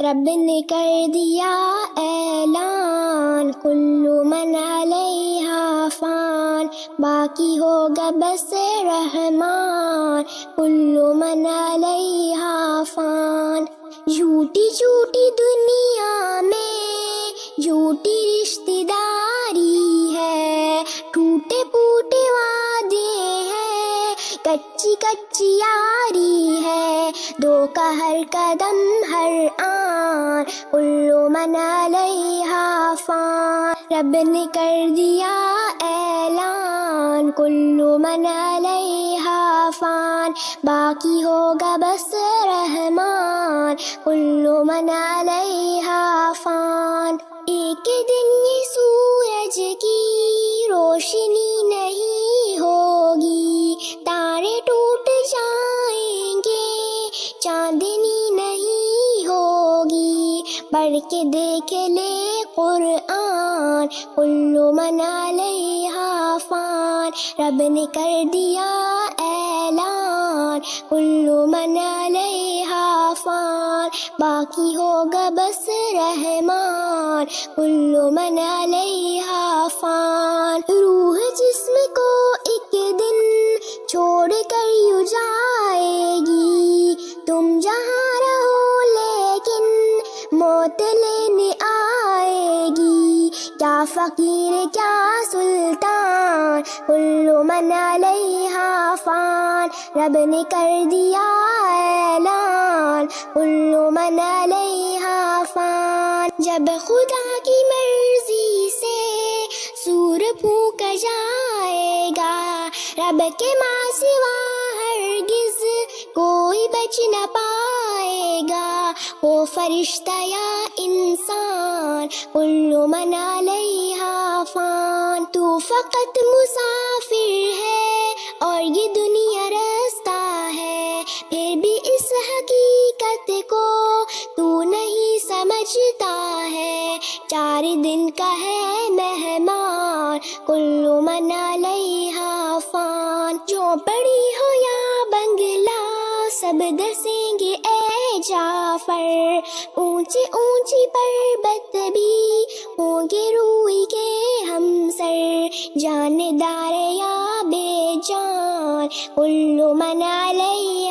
رب نے کر دیا اعلان، کل من علیہا فان، باقی ہوگا بس رحمان، کل من علیہا فان۔ جھوٹی جھوٹی دنیا میں جھوٹی رشتہ داری ہے، ٹوٹے پوٹے وعدے ہیں، کچی کچی یاری ہے، دھوکہ ہر قدم ہر آن، کل من علیہا فان۔ رب نے کر دیا اعلان، کل من علیہا فان، باقی ہوگا بس رحمان، کل من علیہا فان۔ ایک دن یہ سورج کی روشنی نہیں ہوگی، تارے ٹوٹ جائیں گے، چاندنی نہیں ہوگی، پڑھ کے دیکھ لے قرآن، کل من علیہا فان۔ رب نے کر دیا اعلان، کل من علیہا فان، باقی ہوگا بس رحمان، کل من علیہا فان۔ روح جسم کو ایک دن چھوڑ کر یوں جائے گی، تم جہاں رہو لیکن موت لینے آئے گی، کیا فقیر کیا سلطان، کل من علیہا فان۔ رب نے کر دیا اعلان، کل من علیہا فان۔ جب خدا کی مرضی سے سور پھونکا جائے گا، رب کے ماں سوا ہرگز کوئی بچ نہ پائے گا، وہ فرشتہ یا انسان، کل من علیہا فان۔ تو فقط مسافر ہے اور یہ دنیا رستہ ہے، پھر بھی اس حقیقت کو تو نہیں سمجھتا ہے، 4 دن کا ہے مہمان، کل من علیہا فان۔ جھونپڑی ہو یا بنگلہ سب دسیں گے اے جعفر، اونچی اونچی پربت بھی ہوں گے روئی کے ہم سر، جاندار یا بے جان، کل من علیہا